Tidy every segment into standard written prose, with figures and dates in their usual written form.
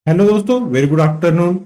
Hello दोस्तों, very good afternoon.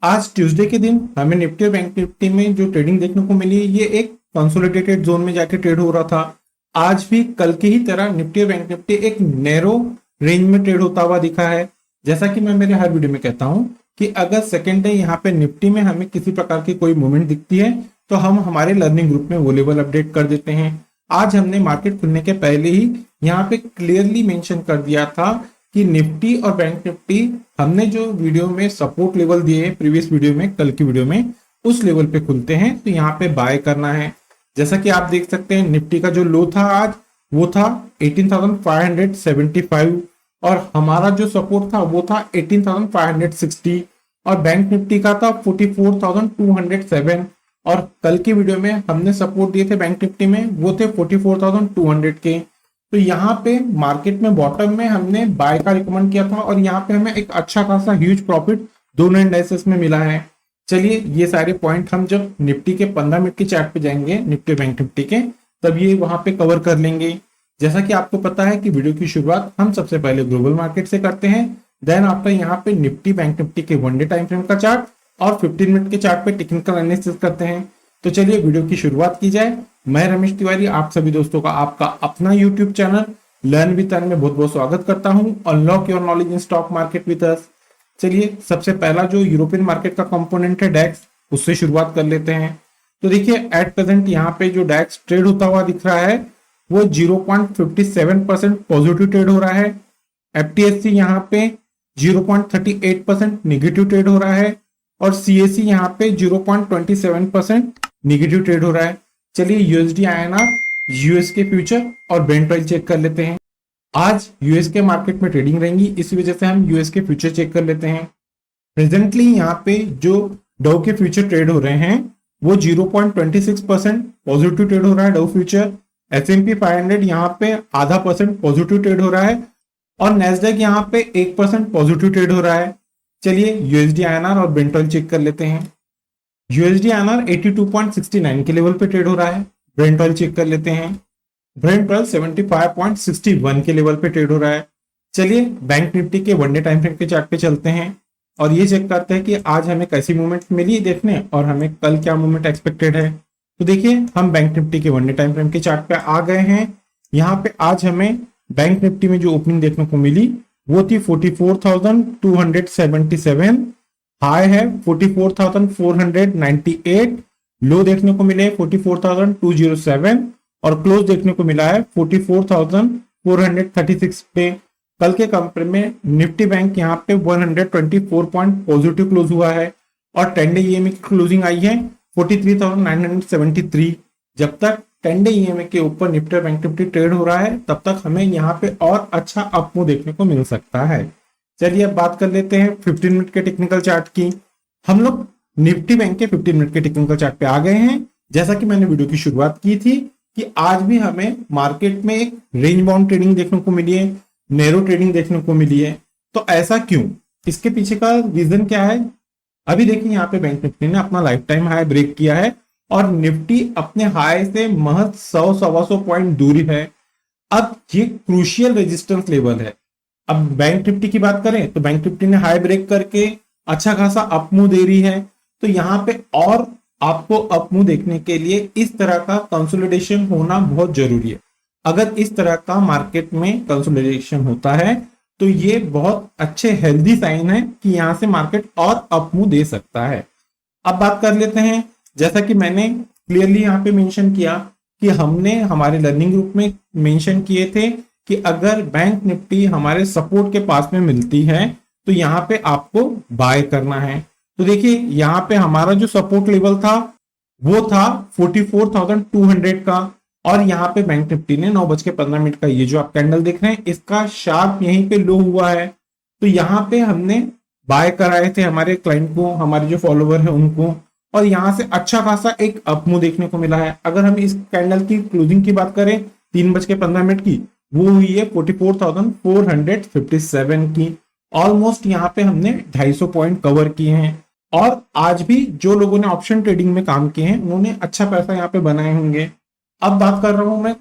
आज Tuesday के दिन हमें निफ्टी और बैंक निफ्टी में जो ट्रेडिंग देखने को मिली, ये एक कंसोलिडेटेड जोन में जाके ट्रेड हो रहा था। आज भी कल की ही तरह निफ्टी और बैंक निफ्टी एक नैरो रेंज में ट्रेड होता हुआ दिखा है। जैसा कि मैं मेरे हर वीडियो में कहता हूं कि अगर सेकेंड डे यहाँ पे निफ्टी में हमें किसी प्रकार की कोई मूवमेंट दिखती है तो हम हमारे लर्निंग ग्रुप में वो लेवल अपडेट कर देते हैं। आज हमने मार्केट खुलने के पहले ही यहाँ पे क्लियरली मेंशन कर दिया था कि निफ्टी और बैंक निफ्टी हमने जो वीडियो में सपोर्ट लेवल दिए हैं प्रीवियस वीडियो में, कल की वीडियो में, उस लेवल पे खुलते हैं तो यहाँ पे बाय करना है। जैसा कि आप देख सकते हैं निफ्टी का जो लो था आज वो था 18,575 और हमारा जो सपोर्ट था वो था 18,560 और बैंक निफ्टी का था 44,207 और कल की वीडियो में हमने सपोर्ट दिए थे बैंक निफ्टी में वो थे 44,200 के। तो यहाँ पे मार्केट में बॉटम में हमने बाय का रिकमेंड किया था और यहाँ पे हमें एक अच्छा खासा ह्यूज प्रॉफिट दोनों इंडाइसेस में मिला है। चलिए ये सारे पॉइंट हम जब निफ्टी के 15 मिनट के चार्ट पे जाएंगे, निफ्टी बैंक निफ्टी के, तब ये वहां पे कवर कर लेंगे। जैसा कि आपको पता है कि वीडियो की शुरुआत हम सबसे पहले ग्लोबल मार्केट से करते हैं, देन आफ्टर यहाँ पे निफ्टी बैंक निफ्टी के वन डे टाइम फ्रेम का चार्ट और 15 मिनट के चार्ट पे टेक्निकल एनालिसिस करते हैं। तो चलिए वीडियो की शुरुआत की जाए। मैं रमेश तिवारी आप सभी दोस्तों का आपका अपना YouTube channel learn with earn में बहुत बहुत स्वागत करता हूं। Unlock your knowledge in stock market with us. चलिए सबसे पहला जो यूरोपियन मार्केट का कंपोनेंट है डैक्स, उससे शुरुआत कर लेते हैं। तो देखिए एट प्रेजेंट यहाँ पे जो डैक्स ट्रेड होता हुआ दिख रहा है वो 0.57% पॉजिटिव ट्रेड हो रहा है। एफटीएससी यहाँ पे 0.38% निगेटिव ट्रेड हो रहा है और सीएससी यहाँ पे 0.27% निगेटिव ट्रेड हो रहा है। चलिए यूएसडी आईएनआर, यूएस के फ्यूचर और ब्रेंट प्राइस चेक कर लेते हैं। आज यूएस के मार्केट में ट्रेडिंग रहेंगी, इस वजह से हम यूएस के फ्यूचर चेक कर लेते हैं। प्रेजेंटली यहाँ पे जो डो के फ्यूचर ट्रेड हो रहे हैं वो 0.26% पॉजिटिव ट्रेड हो रहा है डो फ्यूचर। S&P 500 यहाँ पे आधा परसेंट पॉजिटिव ट्रेड हो रहा है और नेस्डैक यहाँ पे 1% पॉजिटिव ट्रेड हो रहा है। चलिए यूएसडी आईएनआर और ब्रेंट ऑयल चेक कर लेते हैं। यूएसडी आईएनआर 82.69 के लेवल पे ट्रेड हो रहा है। ब्रेंट ऑयल चेक कर लेते हैं। ब्रेंट ऑयल 75.61 के लेवल पे ट्रेड हो रहा है। चलिए बैंक निफ्टी के वन डे टाइम फ्रेम के चार्ट पे चलते हैं और ये चेक करते हैं कि आज हमें कैसी मूवमेंट मिली देखने और हमें कल क्या मूवमेंट एक्सपेक्टेड है। तो देखिए हम बैंक निफ्टी के वन डे टाइम फ्रेम के चार्ट पे आ गए हैं। यहाँ पे आज हमें बैंक निफ्टी में जो ओपनिंग देखने को मिली वो थी 44,277, हाई है 44,498, लो देखने को मिले 44,207 और क्लोज देखने को मिला है 44,436 पे। कल के कंपेयर में निफ्टी बैंक यहाँ पे 124 पॉइंट पॉजिटिव क्लोज हुआ है और 10 डे ईएमए की क्लोजिंग आई है 43,973। जब तक 10 डे ईएमए के ऊपर निफ्टी और बैंक निफ्टी ट्रेड हो रहा है तब तक हमें यहाँ पे और अच्छा अपमूव देखने को मिल सकता है। चलिए अब बात कर लेते हैं 15 मिनट के टेक्निकल चार्ट की। हम लोग निफ्टी बैंक के 15 मिनट के टेक्निकल चार्ट पे आ गए हैं। जैसा कि मैंने वीडियो की शुरुआत की थी कि आज भी हमें मार्केट में एक रेंज बाउंड ट्रेडिंग देखने को मिली है, नैरो ट्रेडिंग देखने को मिली है। तो ऐसा क्यों, इसके पीछे का रीजन क्या है? अभी देखिए यहाँ पे बैंक निफ्टी ने अपना लाइफ टाइम हाई ब्रेक किया है और निफ्टी अपने हाई से महज 100-125 पॉइंट दूरी है। अब ये क्रूशियल रेजिस्टेंस लेवल है। अब बैंक निफ्टी की बात करें तो बैंक निफ्टी ने हाई ब्रेक करके अच्छा खासा अपमूव दे रही है। तो यहाँ पे और आपको अपमूव देखने के लिए इस तरह का कंसोलिडेशन होना बहुत जरूरी है। अगर इस तरह का मार्केट में कंसोलिडेशन होता है तो ये बहुत अच्छे हेल्दी साइन है कि यहाँ से मार्केट और अपमूव दे सकता है। अब बात कर लेते हैं, जैसा कि मैंने क्लियरली यहाँ पे मेंशन किया कि हमने हमारे लर्निंग ग्रुप में मेंशन किए थे कि अगर बैंक निफ्टी हमारे सपोर्ट के पास में मिलती है तो यहाँ पे आपको बाय करना है। तो देखिए यहाँ पे हमारा जो सपोर्ट लेवल था वो था 44,200 का और यहाँ पे बैंक निफ्टी ने 9:15 का ये जो आप कैंडल देख रहे हैं इसका शार्प यहीं पे लो हुआ है। तो यहाँ पे हमने बाय कराए थे हमारे क्लाइंट को, हमारे जो फॉलोवर है उनको, और यहाँ से अच्छा खासा एक अपमूव देखने को मिला है। अगर हम इस कैंडल की क्लोजिंग की बात करें 3:15 की, वो हुई है 44,457 की। ऑलमोस्ट यहाँ पे हमने 250 पॉइंट कवर किए हैं और आज भी जो लोगों ने ऑप्शन ट्रेडिंग में काम किए हैं उन्होंने अच्छा पैसा यहाँ पे बनाए होंगे। अब बात कर रहा हूं मैं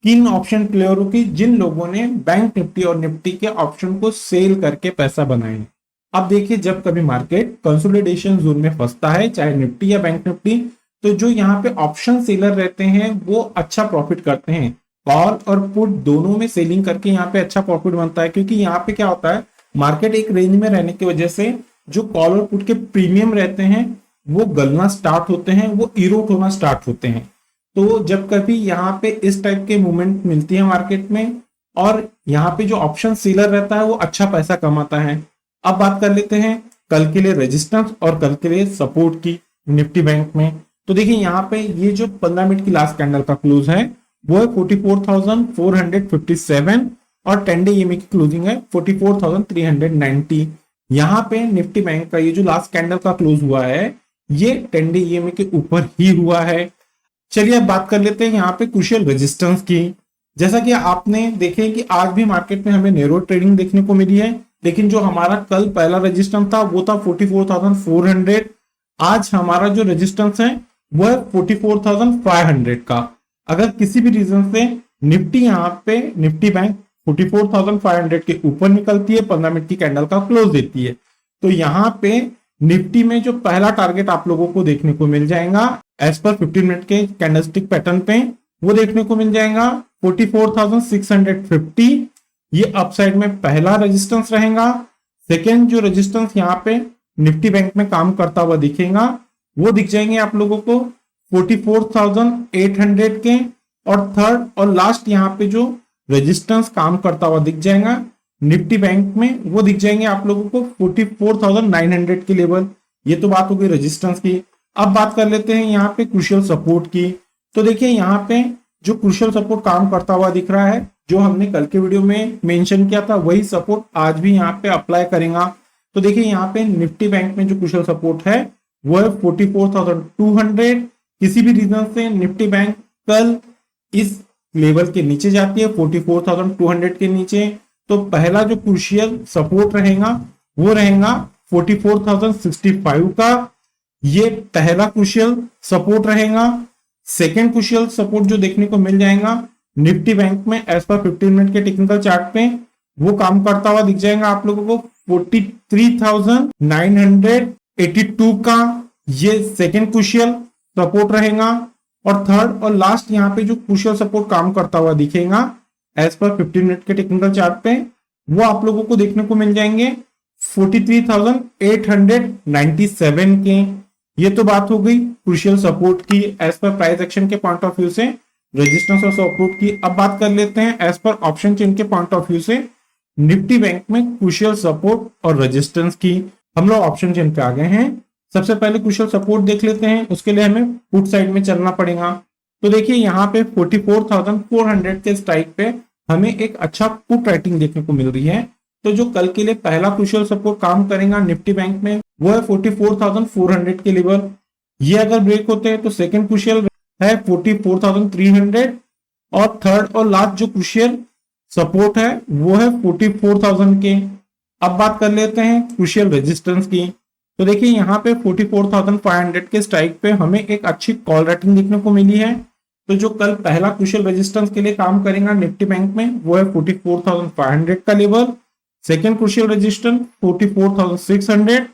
किन ऑप्शन प्लेयरों की जिन लोगों ने बैंक निफ्टी और निफ्टी के ऑप्शन को सेल करके पैसा बनाए हैं। अब देखिए, जब कभी मार्केट कंसोलिडेशन जोन में फंसता है, चाहे निफ्टी या बैंक निफ्टी, तो जो यहाँ पे ऑप्शन सेलर रहते हैं वो अच्छा प्रॉफिट करते हैं। कॉल और पुट दोनों में सेलिंग करके यहाँ पे अच्छा प्रॉफिट बनता है, क्योंकि यहाँ पे क्या होता है, मार्केट एक रेंज में रहने की वजह से जो कॉल और पुट के प्रीमियम रहते हैं वो गलना स्टार्ट होते हैं, वो इरोट होना स्टार्ट होते हैं। तो जब कभी यहाँ पे इस टाइप के मूवमेंट मिलती है मार्केट में, और यहाँ पे जो ऑप्शन सेलर रहता है वो अच्छा पैसा कमाता है। अब बात कर लेते हैं कल के लिए रेजिस्टेंस और कल के लिए सपोर्ट की निफ्टी बैंक में। तो देखिए, यहाँ पे ये जो 15 मिनट की लास्ट कैंडल का क्लोज है वो है 44,457 और 10 डे ईएमए की क्लोजिंग है 44,390। यहाँ पे निफ्टी बैंक का ये जो लास्ट कैंडल का क्लोज हुआ है ये 10 डे ईएमए के ऊपर ही हुआ है। चलिए अब बात कर लेते हैं यहाँ पे क्रूशियल रेजिस्टेंस की। जैसा कि आपने देखे कि आज भी मार्केट में हमें नैरो ट्रेडिंग देखने को मिली है, लेकिन जो हमारा कल पहला रेजिस्टेंस था वो था 44,400। आज हमारा जो रेजिस्टेंस है वो है 44,500 का। अगर किसी भी रीजन से निफ्टी यहाँ पे निफ्टी बैंक 44,500 के ऊपर निकलती है, 15 मिनट की कैंडल का क्लोज देती है, तो यहाँ पे निफ्टी में जो पहला टारगेट आप लोगों को देखने को मिल जाएगा एज पर 15 मिनट के कैंडलस्टिक पैटर्न पे, वो देखने को मिल जाएगा 44,650। ये अपसाइड में पहला रेजिस्टेंस रहेगा। सेकेंड जो रेजिस्टेंस यहाँ पे निफ्टी बैंक में काम करता हुआ दिखेगा वो दिख जाएंगे आप लोगों को 44,800 के, और थर्ड और लास्ट यहाँ पे जो रेजिस्टेंस काम करता हुआ दिख जाएगा निफ्टी बैंक में वो दिख जाएंगे आप लोगों को 44,900 के लेवल। ये तो बात हो गई रेजिस्टेंस की। अब बात कर लेते हैं यहाँ पे क्रूशियल सपोर्ट की। तो देखिए, यहाँ पे जो क्रूशियल सपोर्ट काम करता हुआ दिख रहा है, जो हमने कल के वीडियो में मेंशन किया था वही सपोर्ट आज भी यहाँ पे अप्लाई करेगा। तो देखिए, यहाँ पे निफ्टी बैंक में जो क्रूशियल सपोर्ट है वो है 44,200। किसी भी रीजन से निफ्टी बैंक कल इस लेवल के नीचे जाती है 44,200 के नीचे, तो पहला जो क्रूशियल सपोर्ट रहेगा वो रहेगा 44,065 का। ये पहला क्रूशियल सपोर्ट रहेगा। सेकेंड क्रूशियल सपोर्ट जो देखने को मिल जाएगा निफ्टी बैंक में एज पर 15 मिनट के टेक्निकल चार्ट पे वो काम करता हुआ दिख जाएगा आप लोगों को 43,982 का। ये सेकेंड क्रूशियल सपोर्ट रहेगा। और थर्ड और लास्ट यहाँ पे जो क्रूशियल सपोर्ट काम करता हुआ दिखेगा एज पर 15 मिनट के टेक्निकल चार्ट पे वो आप लोगों को देखने को मिल जाएंगे 43,897 के। ये तो बात हो गई क्रूशियल सपोर्ट की एज पर प्राइस एक्शन के पॉइंट ऑफ व्यू से, रेजिस्टेंस और सपोर्ट की। अब बात कर लेते हैं एज पर ऑप्शन चेन के पॉइंट ऑफ व्यू से निफ्टी बैंक में क्रूशियल सपोर्ट और रेजिस्टेंस की। हम लोग ऑप्शन चेन पे आ गए हैं। सबसे पहले क्रूशियल सपोर्ट देख लेते हैं, उसके लिए हमें पुट साइड में चलना पड़ेगा। तो देखिए, यहाँ पे 44,400 के स्ट्राइक पे हमें एक अच्छा पुट राइटिंग देखने को मिल रही है। तो जो कल के लिए पहला क्रूशियल सपोर्ट काम करेगा निफ्टी बैंक में वो है 44,400 के लेवल। ये अगर ब्रेक होते हैं तो सेकंड क्रूशियल है 44,300, और थर्ड और लास्ट जो क्रूशियल सपोर्ट है वो है 44,000 के। अब बात कर लेते हैं क्रूशियल रेजिस्टेंस की। तो देखिए, यहाँ पे 44,500 के स्ट्राइक पे हमें एक अच्छी कॉल राइटिंग देखने को मिली है। तो जो कल पहला क्रूशियल रेजिस्टेंस के लिए काम करेगा निफ्टी बैंक में वो है 44,500 का लेवल। सेकेंड क्रूशियल रेजिस्टेंस 44,600,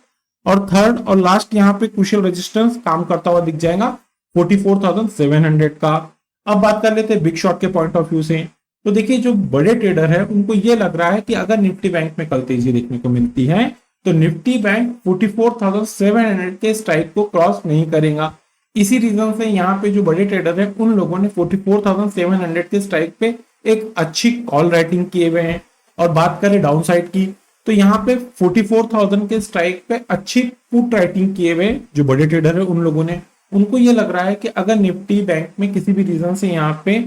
और थर्ड और लास्ट यहाँ पे क्रूशियल रेजिस्टेंस काम करता हुआ दिख जाएगा 44,700 का। अब बात कर लेते हैं बिग शॉट के पॉइंट ऑफ व्यू से। तो देखिए, जो बड़े ट्रेडर है उनको ये लग रहा है कि अगर निफ्टी बैंक में कल तेजी देखने को मिलती है तो निफ्टी बैंक 44,700 के स्ट्राइक को क्रॉस नहीं करेगा। इसी रीजन से यहाँ पे जो बड़े ट्रेडर है उन लोगों ने 44,700 के स्ट्राइक पे एक अच्छी कॉल राइटिंग किए हुए हैं। और बात करें डाउन साइड की, तो यहाँ पे 44,000 के स्ट्राइक पे अच्छी पुट राइटिंग किए हुए जो बड़े ट्रेडर है उन लोगों ने, उनको ये लग रहा है कि अगर निफ्टी बैंक में किसी भी रीजन से यहाँ पे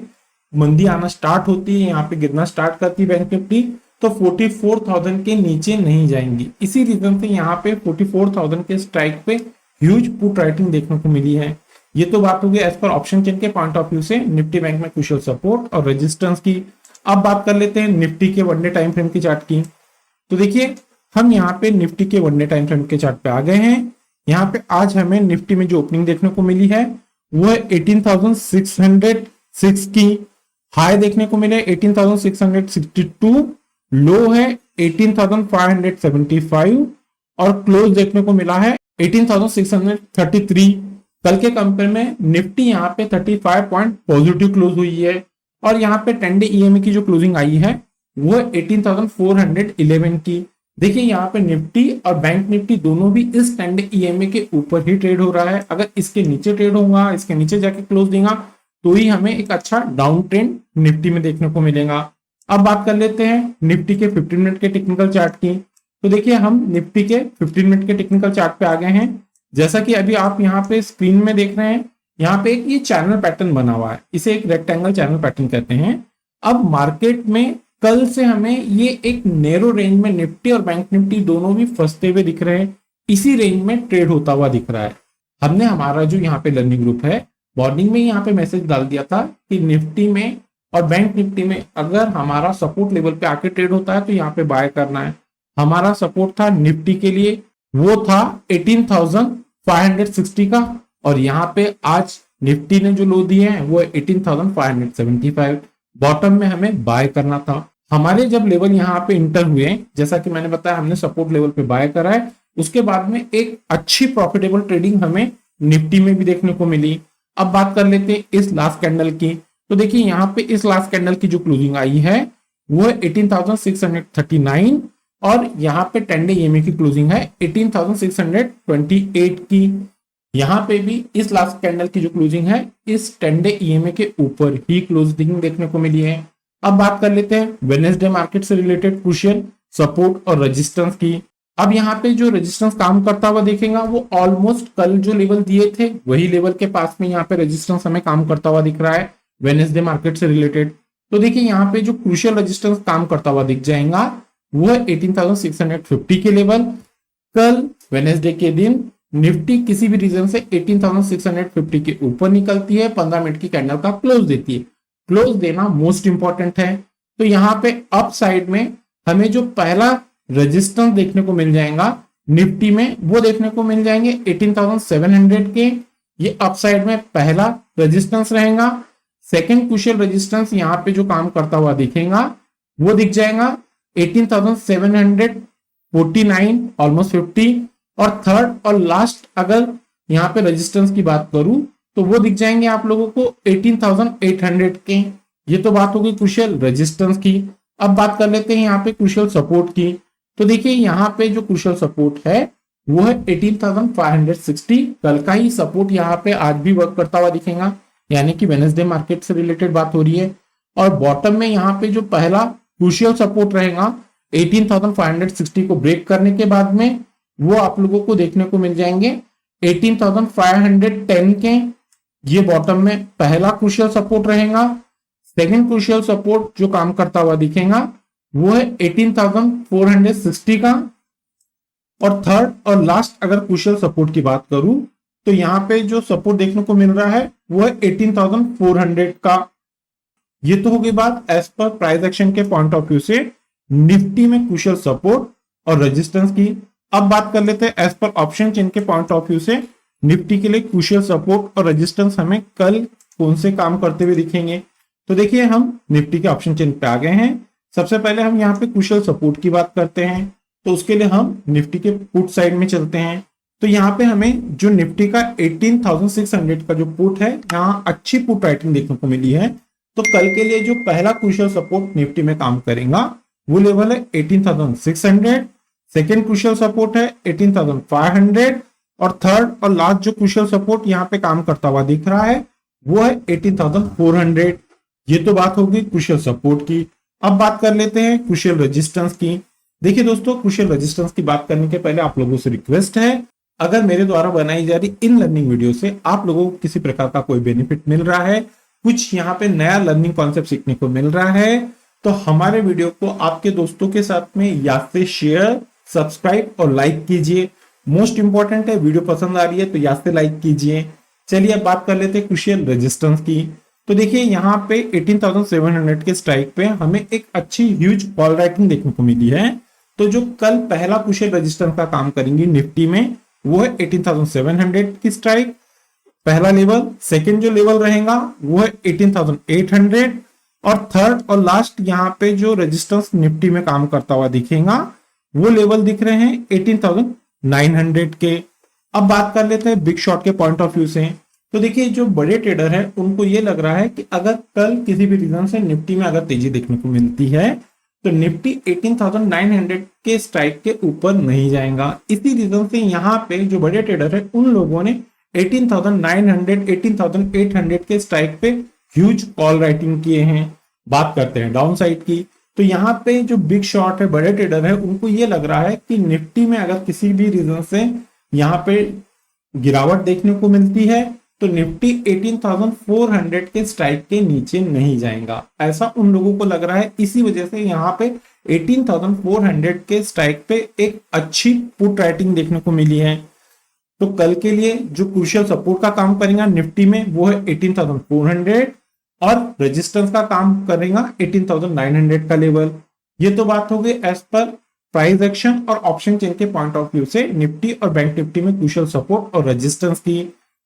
मंदी आना स्टार्ट होती है, यहाँ पे गिरना स्टार्ट करती है बैंक निफ्टी, तो 44,000 के नीचे नहीं जाएंगी। इसी रीजन से यहाँ पे 44,000 के स्ट्राइक पे ह्यूज पुट राइटिंग देखने को मिली है। ये तो बात होगी एज पर ऑप्शन चेन के पॉइंट ऑफ व्यू से निफ्टी बैंक में क्रूशियल सपोर्ट और रेजिस्टेंस की। अब बात कर लेते हैं निफ्टी के वन डे टाइम फ्रेम की चार्ट की। तो देखिए, हम यहाँ पे निफ्टी के वन डे टाइम फ्रेम के चार्ट पे आ गए हैं। यहाँ पे आज हमें निफ्टी में जो ओपनिंग देखने को मिली है वो है 18,606 की। हाई देखने को मिले 18,662, लो है 18,575, और क्लोज देखने को मिला है 18,633। कल के कंपेयर में निफ्टी यहाँ पे 35 पॉइंट पॉजिटिव क्लोज हुई है और यहाँ पे 10 डे ईएमए की जो क्लोजिंग आई है वो 18,411 की। देखिए यहाँ पे निफ्टी और बैंक निफ्टी दोनों भी इस 10 डे ईएमए के ऊपर ही ट्रेड हो रहा है। अगर इसके नीचे ट्रेड होगा, इसके नीचे जाके क्लोज देगा तो ही हमें एक अच्छा डाउन ट्रेंड निफ्टी में देखने को मिलेगा। अब बात कर लेते हैं निफ्टी के 15 मिनट के टेक्निकल चार्ट की। तो देखिए हम निफ्टी के 15 मिनट के टेक्निकल चार्ट पे आ गए हैं। जैसा कि अभी आप यहाँ पे स्क्रीन में देख रहे हैं, यहाँ पे एक ये चैनल पैटर्न बना हुआ है, इसे एक रेक्टेंगल चैनल पैटर्न कहते हैं। अब मार्केट में कल से हमें ये एक नैरो रेंज में निफ्टी और बैंक निफ्टी दोनों भी फंसते हुए दिख रहे हैं, इसी रेंज में ट्रेड होता हुआ दिख रहा है। हमने हमारा जो यहाँ पे लर्निंग ग्रुप है मॉर्निंग में यहाँ पे मैसेज डाल दिया था कि निफ्टी में और बैंक निफ्टी में अगर हमारा सपोर्ट लेवल पे आके ट्रेड होता है तो यहाँ पे बाय करना है। हमारा सपोर्ट था निफ्टी के लिए वो था 18,560 का और यहाँ पे आज निफ्टी ने जो लो दिए हैं वो 18,575। बॉटम में हमें बाय करना था। हमारे जब लेवल यहाँ पे इंटर हुए, जैसा कि मैंने बताया हमने सपोर्ट लेवल पे बाय करा है, उसके बाद में एक अच्छी प्रॉफिटेबल ट्रेडिंग हमें निफ्टी में भी देखने को मिली। अब बात कर लेते हैं इस लास्ट कैंडल की। तो देखिए यहाँ पे इस लास्ट कैंडल की जो क्लोजिंग आई है वो है 18,639 और यहाँ पे 10 डे ईएमए की क्लोजिंग है 18,628 की। यहाँ पे भी इस लास्ट कैंडल की जो क्लोजिंग है इस 10 डे ईएमए के ऊपर ही क्लोजिंग देखने को मिली है। अब बात कर लेते हैं वेडनेसडे मार्केट से रिलेटेड क्रूशियल सपोर्ट और रेजिस्टेंस की। अब यहाँ पे जो रेजिस्टेंस काम करता हुआ देखेगा वो ऑलमोस्ट कल जो लेवल दिए थे वही लेवल के पास में यहाँ पे रेजिस्टेंस हमें काम करता हुआ दिख रहा है वेडनेसडे मार्केट से रिलेटेड। तो देखिए यहाँ पे जो क्रूशियल रेजिस्टेंस काम करता हुआ दिख जाएगा वो है 18,650 के लेवल। कल वेडनेसडे के दिन निफ्टी किसी भी रीजन से 18,650 के ऊपर निकलती है, 15 मिनट की कैंडल का क्लोज देती है। क्लोज देना मोस्ट इंपॉर्टेंट है। तो यहाँ पे अप साइड में हमें जो पहला रेजिस्टेंस देखने को मिल जाएगा निफ्टी में वो देखने को मिल जाएंगे 18,700 के। ये अप साइड में पहला रेजिस्टेंस रहेगा। सेकंड क्रूशियल रेजिस्टेंस यहाँ पे जो काम करता हुआ दिखेगा वो दिख जाएगा 18,749 ऑलमोस्ट 50। और थर्ड और लास्ट अगर यहाँ पे रेजिस्टेंस की बात करूं तो वो दिख जाएंगे आप लोगों को 18,800 के। ये तो बात होगी क्रूशियल रेजिस्टेंस की। अब बात कर लेते हैं यहाँ पे क्रूशियल सपोर्ट की। तो देखिए यहाँ पे जो क्रूशियल सपोर्ट है वो है 18,560। कल का ही सपोर्ट यहाँ पे आज भी वर्क करता हुआ दिखेगा, यानी कि वेडनेसडे मार्केट से रिलेटेड बात हो रही है। और बॉटम में यहाँ पे जो पहला क्रूशियल सपोर्ट रहेगा 18,560 को ब्रेक करने के बाद में वो आप लोगों को देखने को मिल जाएंगे 18,510 के। ये बॉटम में पहला क्रूशियल सपोर्ट रहेगा। सेकंड क्रूशियल सपोर्ट जो काम करता हुआ दिखेगा वो है 18,460 का। और थर्ड और लास्ट अगर क्रूशियल सपोर्ट की बात करूं तो यहाँ पे जो सपोर्ट देखने को मिल रहा है वो है 18,400 का। ये तो होगी बात एज पर प्राइस एक्शन के पॉइंट ऑफ व्यू से निफ्टी में क्रूशियल सपोर्ट और रेजिस्टेंस की। अब बात कर लेते हैं एज पर ऑप्शन चेन के पॉइंट ऑफ व्यू से निफ्टी के लिए क्रूशियल सपोर्ट और रेजिस्टेंस हमें कल कौन से काम करते हुए दिखेंगे। तो देखिए हम निफ्टी के ऑप्शन चेन पे आ गए हैं। सबसे पहले हम यहाँ पे क्रूशियल सपोर्ट की बात करते हैं, तो उसके लिए हम निफ्टी के पुट साइड में चलते हैं। तो यहाँ पे हमें जो निफ्टी का 18,600 का जो पुट है यहाँ अच्छी पुट राइटिंग देखने को मिली है। तो कल के लिए जो पहला क्रूशियल सपोर्ट निफ्टी में काम करेगा वो लेवल है 18,600। सेकेंड क्रूशियल सपोर्ट है 18,500 और थर्ड और लास्ट जो क्रूशियल सपोर्ट यहाँ पे काम करता हुआ दिख रहा है वो है 18,400। ये तो बात होगी क्रूशियल सपोर्ट की। अब बात कर लेते हैं क्रूशियल रेजिस्टेंस की। देखिए दोस्तों, क्रूशियल रेजिस्टेंस की बात करने के पहले आप लोगों से रिक्वेस्ट है, अगर मेरे द्वारा बनाई जा रही इन लर्निंग वीडियो से आप लोगों को किसी प्रकार का कोई बेनिफिट मिल रहा है, कुछ यहाँ पे नया लर्निंग कॉन्सेप्ट सीखने को मिल रहा है, तो हमारे वीडियो को आपके दोस्तों के साथ में या फिर शेयर, सब्सक्राइब और लाइक कीजिए। मोस्ट इंपॉर्टेंट है, वीडियो पसंद आ रही है तो या फिर लाइक कीजिए। चलिए अब बात कर लेते हैं क्रूशियल रेजिस्टेंस की। तो देखिए यहाँ पे 18,700 के स्ट्राइक पे हमें एक अच्छी ह्यूज कॉल राइटिंग देखने को मिली है। तो जो कल पहला क्रूशियल रेजिस्टेंस का काम करेंगे निफ्टी में वो है 18,700 की स्ट्राइक पहला लेवल। सेकंड जो लेवल रहेगा वो है 18,800 और थर्ड और लास्ट यहाँ पे जो रेजिस्टेंस निफ्टी में काम करता हुआ दिखेगा वो लेवल दिख रहे हैं 900 के। अब बात कर लेते हैं बिग शॉट के पॉइंट ऑफ व्यू से। तो देखिए जो बड़े ट्रेडर है उनको ये लग रहा है कि अगर कल किसी भी रीजन से निफ्टी में अगर तेजी देखने को मिलती है तो निफ्टी 18,900 के स्ट्राइक के ऊपर नहीं जाएगा। इसी रीजन से यहाँ पे जो बड़े ट्रेडर है उन लोगों ने 18,900 18,800 के स्ट्राइक पे ह्यूज कॉल राइटिंग किए हैं। बात करते हैं डाउन साइड की। तो यहाँ पे जो बिग शॉट है बड़े ट्रेडर है उनको ये लग रहा है कि निफ्टी में अगर किसी भी रीजन से यहाँ पे गिरावट देखने को मिलती है तो निफ्टी 18,400 के स्ट्राइक के नीचे नहीं जाएगा, ऐसा उन लोगों को लग रहा है। इसी वजह से यहाँ पे 18,400 के स्ट्राइक पे एक अच्छी पुट राइटिंग देखने को मिली है। तो कल के लिए जो क्रूशियल सपोर्ट का काम करेगा निफ्टी में वो है 18,400 और रेजिस्टेंस का काम करेगा 18,900 का लेवल। ये तो बात हो गई एज पर प्राइस एक्शन और ऑप्शन चेन के पॉइंट ऑफ व्यू से निफ्टी और बैंक निफ्टी में क्रूशियल सपोर्ट और रेजिस्टेंस की।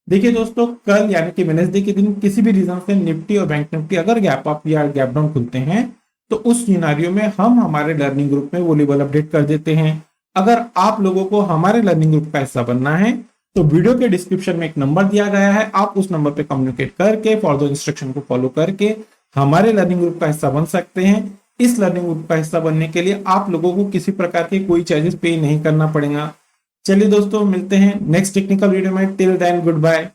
देखिए दोस्तों कल यानी कि वेडनेसडे के दिन किसी भी रीजन से निफ्टी और बैंक निफ्टी अगर गैप अप या गैप डाउन खुलते हैं तो उस सिनेरियो में हम हमारे लर्निंग ग्रुप में वो लेवल अपडेट कर देते हैं। अगर आप लोगों को हमारे लर्निंग ग्रुप का हिस्सा बनना है तो वीडियो के डिस्क्रिप्शन में एक नंबर दिया गया है, आप उस नंबर पे कम्युनिकेट करके फॉर द इंस्ट्रक्शन को फॉलो करके हमारे लर्निंग ग्रुप का हिस्सा बन सकते हैं। इस लर्निंग ग्रुप का हिस्सा बनने के लिए आप लोगों को किसी प्रकार के कोई चार्जेस पे नहीं करना पड़ेगा। चलिए दोस्तों मिलते हैं नेक्स्ट टेक्निकल वीडियो में। Till then good bye.